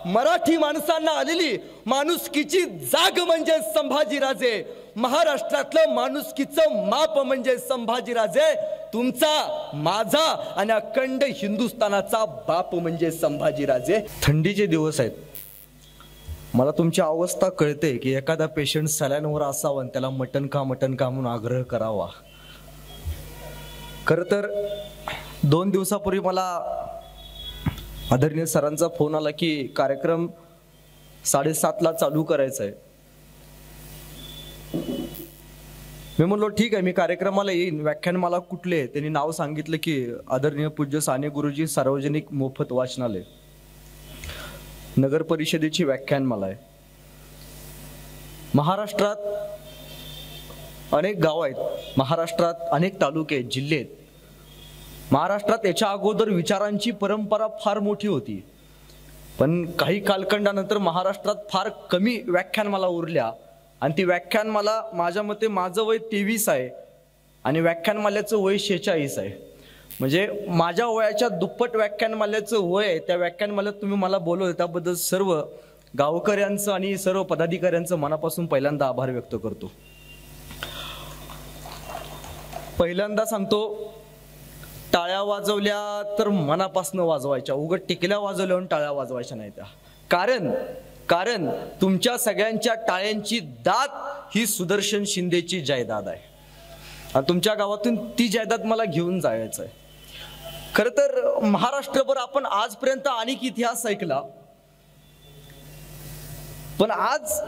मराठी माणसांना आलेली माणुसकीची जाग म्हणजे संभाजीराजे, महाराष्ट्रातलं माणुसकीचं माप म्हणजे संभाजीराजे, तुमचा माझा आणि अखंड हिंदुस्थानाचा बाप म्हणजे संभाजीराजे. थंडीचे दिवस आहेत, मला तुमची अवस्था कळते की एखादा पेशंट सलाईनवर असावा आणि त्याला मटण खा म्हणून आग्रह करावा. खरं तर 2 दिवसापूर्वी मला आदरणीय सरांचा फोन आला की कार्यक्रम 7:30ला चालू करायचा आहे. मी म्हणलो ठीक आहे, मी कार्यक्रमाला येईन. व्याख्यान मला कुठले, त्यांनी नाव सांगितलं की आदरणीय पूज्य साने गुरुजी सार्वजनिक मोफत वाचनालय, नगर परिषदेची व्याख्यान मला आहे. महाराष्ट्रात अनेक गाव आहेत, महाराष्ट्रात अनेक तालुके आहेत, जिल्हे आहेत. महाराष्ट्रात याच्या अगोदर विचारांची परंपरा फार मोठी होती, पण काही कालखंडानंतर महाराष्ट्रात फार कमी व्याख्यानमाला उरल्या आणि ती व्याख्यानमाला माझ्या मते माझं वय 23 आहे आणि व्याख्यानमाल्याचं वय 46 आहे. म्हणजे माझ्या वयाच्या दुप्पट व्याख्यानमाल्याचं वय आहे. त्या व्याख्यानमाल्यात तुम्ही मला बोलवलं त्याबद्दल सर्व गावकऱ्यांचं आणि सर्व पदाधिकाऱ्यांचं मनापासून पहिल्यांदा आभार व्यक्त करतो. पहिल्यांदा सांगतो, टाळ्या वाजवल्या तर मनापासून वाजवायच्या, उगाच टिकल्या वाजवल्या टाळ्या वाजवायच्या नाही त्या. कारण तुमच्या सगळ्यांच्या टाळ्यांची दाद ही सुदर्शन शिंदेची जायदाद आहे आणि तुमच्या गावातून ती जायदाद मला घेऊन जायचं आहे. खरं तर महाराष्ट्रभर आपण आजपर्यंत अनेक इतिहास ऐकला, पण आज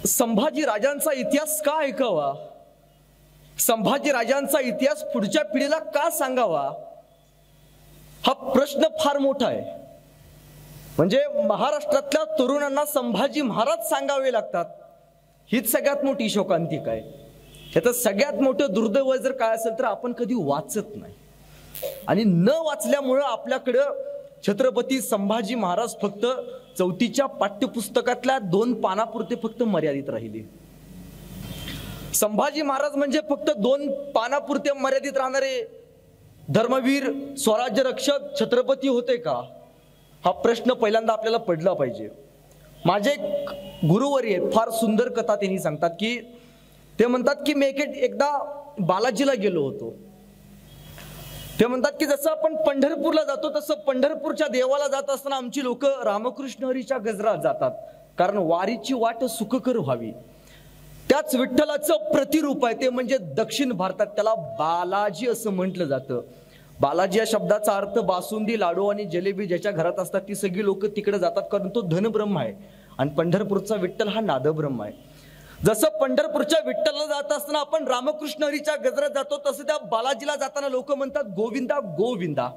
संभाजी राजांचा इतिहास का ऐकावा, संभाजी राजांचा इतिहास पुढच्या पिढीला का सांगावा, हा प्रश्न फार मोठा आहे. म्हणजे महाराष्ट्रातल्या तरुणांना संभाजी महाराज सांगावे लागतात, हीच सगळ्यात मोठी शोकांतिका आहे. ह्याचं सगळ्यात मोठं दुर्दैव जर काय असेल तर आपण कधी वाचत नाही आणि न वाचल्यामुळं आपल्याकडं छत्रपती संभाजी महाराज फक्त 4थीच्या पाठ्यपुस्तकातल्या 2 पानापुरते फक्त मर्यादित राहिले. संभाजी महाराज म्हणजे फक्त 2 पानापुरते मर्यादित राहणारे धर्मवीर स्वराज्य रक्षक छत्रपती होते का, हा प्रश्न पहिल्यांदा आपल्याला पडला पाहिजे. माझे गुरुवर्य आहेत, फार सुंदर कथा त्यांनी सांगतात की ते म्हणतात की मी एकदा बालाजीला गेलो होतो. ते म्हणतात की जसं आपण पंढरपूरला जातो तसं पंढरपूरच्या देवाला जात असताना आमची लोक रामकृष्ण हरीच्या गजरात जातात, कारण वारीची वाट सुखकर व्हावी. त्याच विठ्ठलाचं प्रतिरूप आहे ते म्हणजे दक्षिण भारतात त्याला बालाजी असं म्हटलं जातं. बालाजी या शब्दाचा अर्थ बासुंदी, लाडू आणि जलेबी ज्याच्या घरात असतात ती सगळी लोक तिकडे जातात, कारण तो धनब्रह्म आहे आणि पंढरपूरचा विठ्ठल हा नादब्रह्म आहे. जसं पंढरपूरच्या विठ्ठलला जात असताना आपण रामकृष्ण हरीच्या गजरात जातो, तसं त्या बालाजीला जाताना लोक म्हणतात गोविंदा गोविंदा.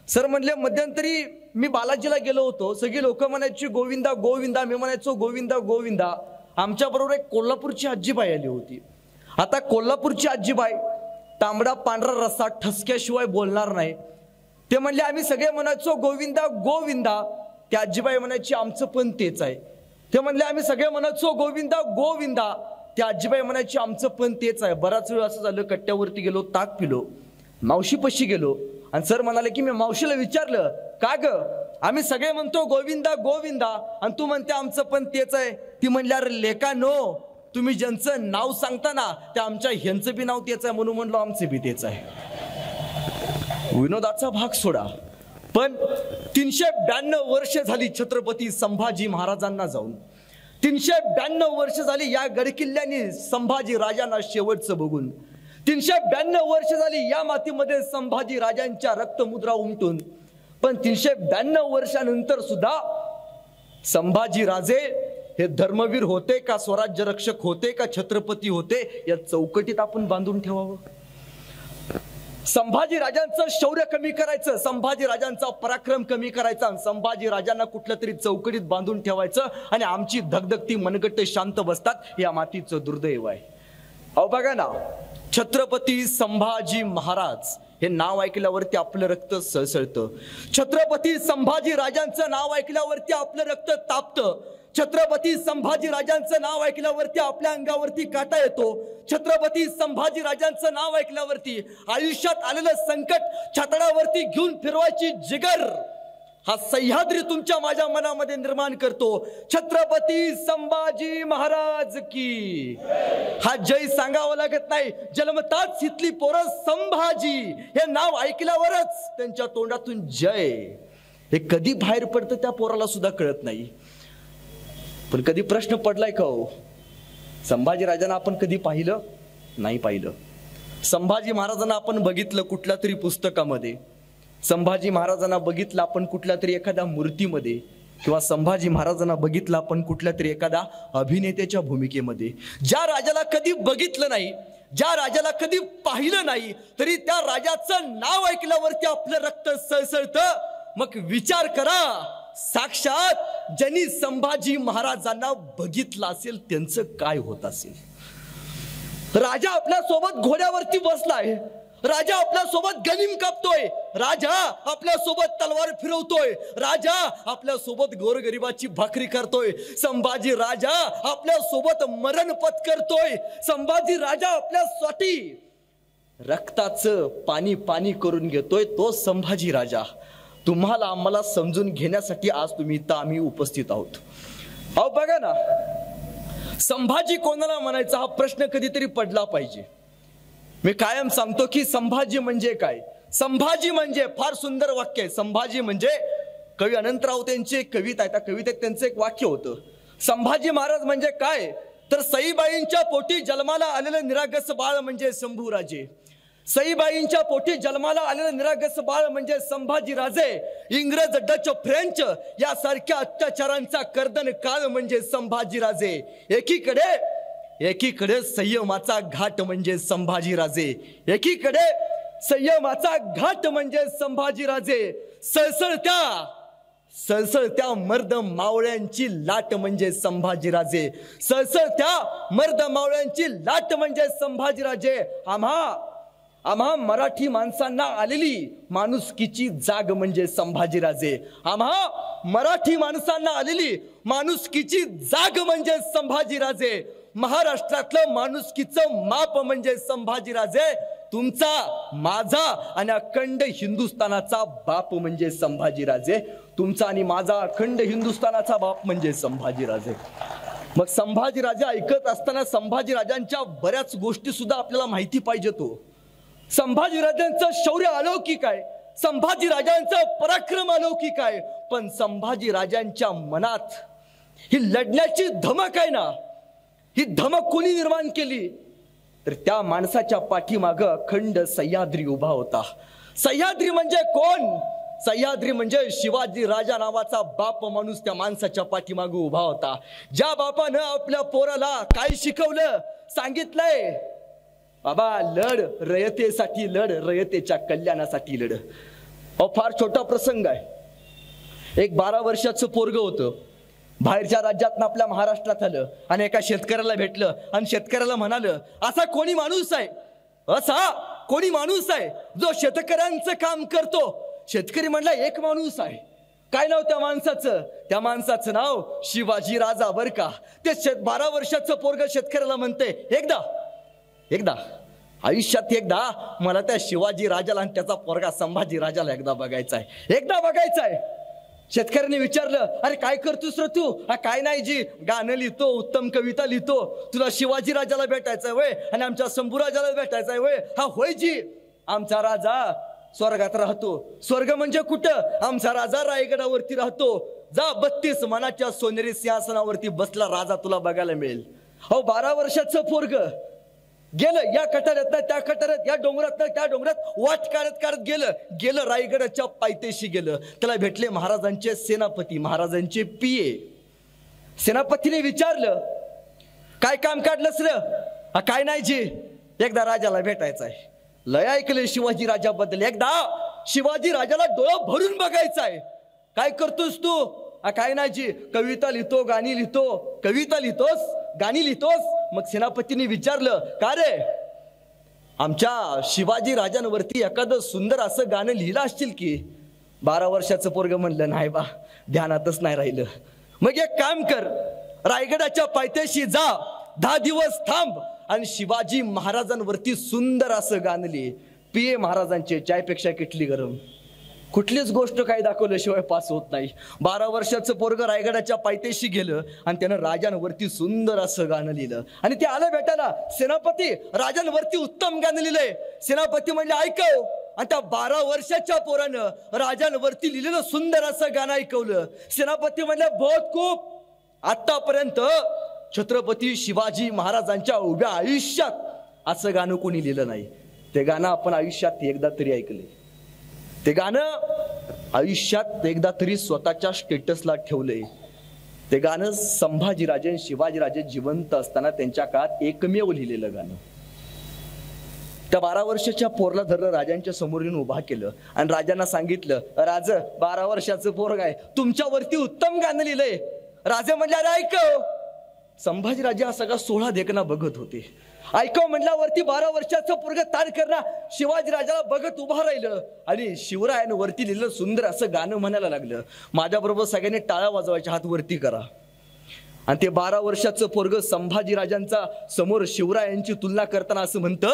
सर म्हणले मध्यंतरी मी बालाजीला गेलो होतो, सगळी लोक म्हणायची गोविंदा गोविंदा, मी म्हणायचो गोविंदा गोविंदा. आमच्या बरोबर एक कोल्हापूरची आजीबाई आली होती. आता कोल्हापूरची आजीबाई तांबडा पांढरा रस्सा ठसक्याशिवाय बोलणार नाही. ते म्हणले आम्ही सगळे म्हणायचो गोविंदा गोविंदा. त्या आजीबाई म्हणायची आमचं पण तेच आहे. ते म्हणले आम्ही सगळे म्हणायचो गोविंदा गोविंदा. त्या आजीबाई म्हणायची आमचं पण तेच आहे. बराच वेळ असं झालं, कट्ट्यावरती गेलो, ताक पिलो, मावशीपाशी गेलो आणि सर म्हणाले की मी मावशीला विचारलं का ग, आम्ही सगळे म्हणतो गोविंदा गोविंदा आणि तू म्हणते आमचं पण तेच आहे. ती म्हणल्या अरे लेका नो, तुम्ही ज्यांचं नाव सांगता ना ते आमच्या ह्यांचं बी नाव तेच आहे, म्हणून म्हणलो आमचं बी तेच आहे. विनोदाचा भाग सोडा, पण 392 वर्ष झाली छत्रपती संभाजी महाराजांना जाऊन. 392 वर्ष झाली या गडकिल्ल्याने संभाजी राजांना शेवटचं बघून. 392 वर्ष झाली या मातीमध्ये संभाजी राजांच्या रक्तमुद्रा उमटून. पण 392 वर्षानंतर सुद्धा संभाजी राजे हे धर्मवीर होते का, स्वराज्य रक्षक होते का, छत्रपती होते, या चौकटीत आपण बांधून ठेवावं. संभाजी राजांचं शौर्य कमी करायचं, संभाजी राजांचा पराक्रम कमी करायचा, संभाजी राजांना कुठल्या तरी चौकटीत बांधून ठेवायचं आणि आमची धगधगती मनगट्टे शांत बसतात, या मातीचं दुर्दैव आहे. अहो बघा ना, छत्रपती संभाजी महाराज हे नाव ऐकल्यावरती आपलं रक्त सळसळतं. छत्रपती संभाजी राजांचं नाव ऐकल्यावरती आपलं रक्त तापतं. छत्रपती संभाजी राजांचं नाव ऐकल्यावरती आपल्या अंगावरती काटा येतो. छत्रपती संभाजी राजांचं नाव ऐकल्यावरती आयुष्यात आलेलं संकट छातडावरती घेऊन फिरवायची जिगर हा सह्याद्री तुमच्या माझ्या मनामध्ये निर्माण करतो. छत्रपती संभाजी महाराज की. हा जय सांगावं लागत नाही, जन्मताच इथली पोरं संभाजी हे नाव ऐकल्यावरच त्यांच्या तोंडातून जय हे कधी बाहेर पडतं त्या पोराला सुद्धा कळत नाही. पण कधी प्रश्न पडलाय का हो, संभाजी राजांना आपण कधी पाहिलं नाही? पाहिलं. संभाजी महाराजांना आपण बघितलं कुठल्या तरी पुस्तकामध्ये, संभाजी महाराजांना बघितलं आपण कुठल्या तरी एखाद्या मूर्तीमध्ये, किंवा संभाजी महाराजांना बघितलं आपण कुठल्या तरी एखाद्या अभिनेत्याच्या भूमिकेमध्ये. ज्या राजाला कधी बघितलं नाही, ज्या राजाला कधी पाहिलं नाही, तरी त्या राजाचं नाव ऐकल्यावरती आपलं रक्त सळसळतं. मग विचार करा, साक्षात ज्यांनी संभाजी महाराजांना बघितलं असेल त्यांचं काय होत असेल. राजा आपल्या सोबत घोड्यावरती बसलाय, राजा आपल्या सोबत गनिम कापतोय, राजा आपल्या सोबत तलवार फिरवतोय, राजा आपल्या सोबत गोरगरिबाची भाकरी करतोय, संभाजी राजा आपल्या सोबत मरण पत्करतोय, संभाजी राजा आपल्यासाठी रक्ताचं पाणी पाणी करून घेतोय. तो संभाजी राजा तुम्हाला आम्हाला समजून घेण्यासाठी आज तुम्ही इथं आम्ही उपस्थित आहोत. अहो बघा ना, संभाजी कोणाला म्हणायचा हा प्रश्न कधीतरी पडला पाहिजे. मी कायम सांगतो की संभाजी म्हणजे काय. संभाजी म्हणजे फार सुंदर वाक्य आहे. संभाजी म्हणजे कवी अनंतराव त्यांची एक कविता आहे, त्या कवितेत त्यांचं एक वाक्य होतं. संभाजी महाराज म्हणजे काय तर सईबाईंच्या पोटी जन्माला आलेलं निरागस बाळ म्हणजे शंभूराजे. सईबाईंच्या पोटी जन्माला आलेलं निरागस बाळ म्हणजे संभाजी राजे. इंग्रज, डच, फ्रेंच यासारख्या अत्याचारांचा कर्दन काळ म्हणजे संभाजी राजे. एकीकडे संयमाचा घाट म्हणजे संभाजी राजे, एकीकडे संयमाचा घाट म्हणजे संभाजी राजे. सळसळत्या मर्द मावळ्यांची लाट म्हणजे संभाजी राजे. सळसळत्या मर्द मावळ्यांची लाट म्हणजे संभाजी राजे. आम्हा मराठी माणसांना आलेली माणुसकीची जाग म्हणजे संभाजी राजे. आम्हा मराठी माणसांना आलेली माणुसकीची जाग म्हणजे संभाजी राजे. महाराष्ट्रातलं माणुसकीचं माप म्हणजे संभाजी राजे. तुमचा, माझा आणि अखंड हिंदुस्थानाचा बाप म्हणजे संभाजी राजे. तुमचा आणि माझा अखंड हिंदुस्थानाचा बाप म्हणजे संभाजी राजे. मग संभाजी राजा ऐकत असताना संभाजी राजांच्या बऱ्याच गोष्टी सुद्धा आपल्याला माहिती पाहिजे. तो संभाजी राजांचं शौर्य अलौकिक आहे, संभाजी राजांचं पराक्रम अलौकिक आहे. पण संभाजी राजांच्या मनात ही लढण्याची धमक आहे ना, ही धमक कोणी निर्माण केली तर त्या माणसाच्या पाठीमाग अखंड सह्याद्री उभा होता. सह्याद्री म्हणजे कोण? सह्याद्री म्हणजे शिवाजी राजा नावाचा बाप माणूस त्या माणसाच्या पाठीमागे उभा होता. ज्या बापानं आपल्या पोराला काय शिकवलं, सांगितलंय, बाबा लढ रयतेसाठी, लढ रयतेच्या कल्याणासाठी लढ. फार छोटा प्रसंग आहे. एक 12 वर्षाचं पोरग होतं, बाहेरच्या राज्यात आपल्या महाराष्ट्रात आलं आणि एका शेतकऱ्याला भेटलं आणि शेतकऱ्याला म्हणालं, असा कोणी माणूस आहे जो शेतकऱ्यांचं काम करतो. शेतकरी म्हणला, एक माणूस आहे. काय नाव त्या माणसाचं? त्या माणसाचं नाव शिवाजी राजा बर का. ते 12 वर्षाचं पोरग शेतकऱ्याला म्हणते, एकदा आयुष्यात एकदा मला त्या शिवाजी राजाला आणि त्याचा पोरगा संभाजी राजाला एकदा बघायचा आहे. शेतकऱ्याने विचारलं, अरे काय करतोस रे तू? काय नाही जी, गाणं लिहितो, उत्तम कविता लिहितो. तुला शिवाजी राजाला भेटायचंय वय आणि आमच्या शंभूराजाला भेटायचंय वय? हा होय जी, आमचा राजा स्वर्गात राहतो. स्वर्ग म्हणजे कुठं? आमचा राजा रायगडावरती राहतो. जा 32 मानाच्या सोनेरी सिंहासनावरती बसला राजा तुला बघायला मिळेल. 12 वर्षाचं पोरग गेलं या कटाऱ्यात त्या कटाऱ्यात, या डोंगरात त्या डोंगरात वाट काढत गेलं रायगडाच्या पायथ्याशी गेलं. त्याला भेटले महाराजांचे सेनापती, महाराजांचे पिये. सेनापतीने विचारलं, काय काम काढलंस रे? काय नाही जी, एकदा राजाला भेटायचं आहे. लय ऐकले शिवाजी राजाबद्दल, एकदा शिवाजी राजाला डोळं भरून बघायचं आहे. काय करतोस तू? काय नाही जी, कविता लिहितो, गाणी लिहितो. कविता लिहितोस, गाणी लिहितोस? मग सेनापतीने विचारलं, का रे, आमच्या शिवाजी राजांवरती एखादं सुंदर असं गाणं लिहिलं असतील की? 12 वर्षाचं पोरग म्हणलं, नाही बा, ध्यानातच नाही राहिलं. मग एक काम कर, रायगडाच्या पायथ्याशी जा, 10 दिवस थांब आणि शिवाजी महाराजांवरती सुंदर असं गाणं लिहि. पिये महाराजांचे चायपेक्षा किटली गरम. कुठलीच गोष्ट काही दाखवल्याशिवाय पास होत नाही. 12 वर्षाचं पोरग रायगडाच्या पायथ्याशी गेलं आणि त्यानं राजांवरती सुंदर असं गाणं लिहिलं आणि ते आलं भेटायला, सेनापती राजांवरती उत्तम गाणं लिहिलंय. सेनापती म्हणले ऐकव, आणि त्या 12 वर्षाच्या पोरानं राजांवरती लिहिलेलं सुंदर असं गाणं ऐकवलं. सेनापती म्हणले बहुत खूप. आतापर्यंत छत्रपती शिवाजी महाराजांच्या उभ्या आयुष्यात असं गाणं कोणी लिहिलं नाही. ते गाणं आपण आयुष्यात एकदा तरी ऐकले. ते गाणं आयुष्यात एकदा तरी स्वतःच्या स्टेटसला ठेवलंय. ते गाणं संभाजीराजे शिवाजीराजे जिवंत असताना त्यांच्या काळात एकमेव लिहिलेलं गाणं. त्या 12 वर्षाच्या पोरला धरलं, राजांच्या समोर येऊन उभा केलं आणि राजांना सांगितलं, राज 12 वर्षाचं पोरग आहे, तुमच्यावरती उत्तम गाणं लिहिलंय. राजे म्हणले अरे ऐकव. संभाजीराजे हा सगळा सोहळा देखना बघत होते. ऐकव म्हटल्यावरती 12 वर्षाचं पोरग तार करणार शिवाजी राजाला बघत उभा राहिलं आणि शिवरायांवरती लिहिलं सुंदर असं गाणं म्हणायला लागलं. माझ्याबरोबर सगळ्यांनी टाळ्या वाजवायच्या, हात वरती करा. आणि ते 12 वर्षाचं पोरग संभाजीराजांचा समोर शिवरायांची तुलना करताना असं म्हणतं,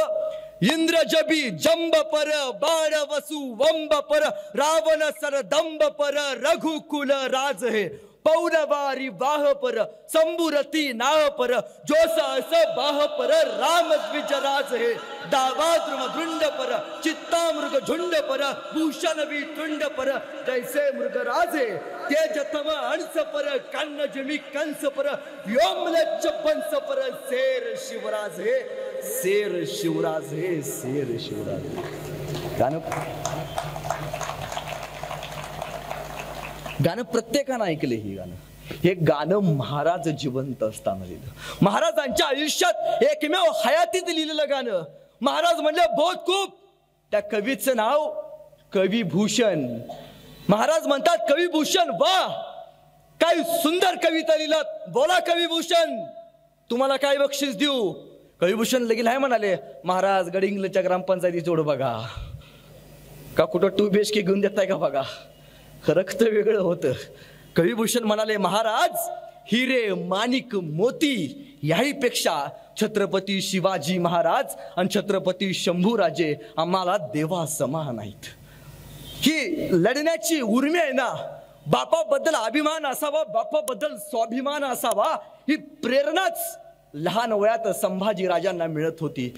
इंद्र जबी जंब पर बाळ वसु वंब पर रावण सर दंब पर रघुकुल राज हे पौरवारी वाह पर संबुरती नाह पर जोसास बाह पर राम द्विजराज हे दावाद्रुम धुंड पर चित्ता मृग झुंड पर भूषण भी तुंड पर जैसे मृग राजे तेजतम अंश पर कन्न जमी कंस पर व्योमलच्छ पंस पर शेर शिवराज हे शेर शिवराज हे शेर शिवराज. गाणं प्रत्येकानं ऐकलं. ही गाणं, हे गाणं महाराज जिवंत असताना लिहिलं. महाराजांच्या आयुष्यात एकमेव हयातीत लिहिलेलं गाणं. महाराज म्हणले बहुत खूप. त्या कवीचं नाव कविभूषण. महाराज म्हणतात कविभूषण, वा काय सुंदर कविता लिहिलात, बोला कविभूषण, तुम्हाला काय बक्षीस देऊ. कविभूषण लगीन आहे म्हणाले, महाराज गडिंग्लजच्या ग्रामपंचायती जोड बघा, का कुठं 2 BHK घेऊन देताय का बघा. रक्त वेगळं होतं. कविभूषण म्हणाले, महाराज हिरे माणिक मोती याहीपेक्षा छत्रपती शिवाजी महाराज आणि छत्रपती शंभूराजे आम्हाला देवा समान आहेत. ही लढण्याची उर्मी आहे ना, बापाबद्दल अभिमान असावा, बापाबद्दल स्वाभिमान असावा, ही प्रेरणाच लहान वयात संभाजी राजांना मिळत होती.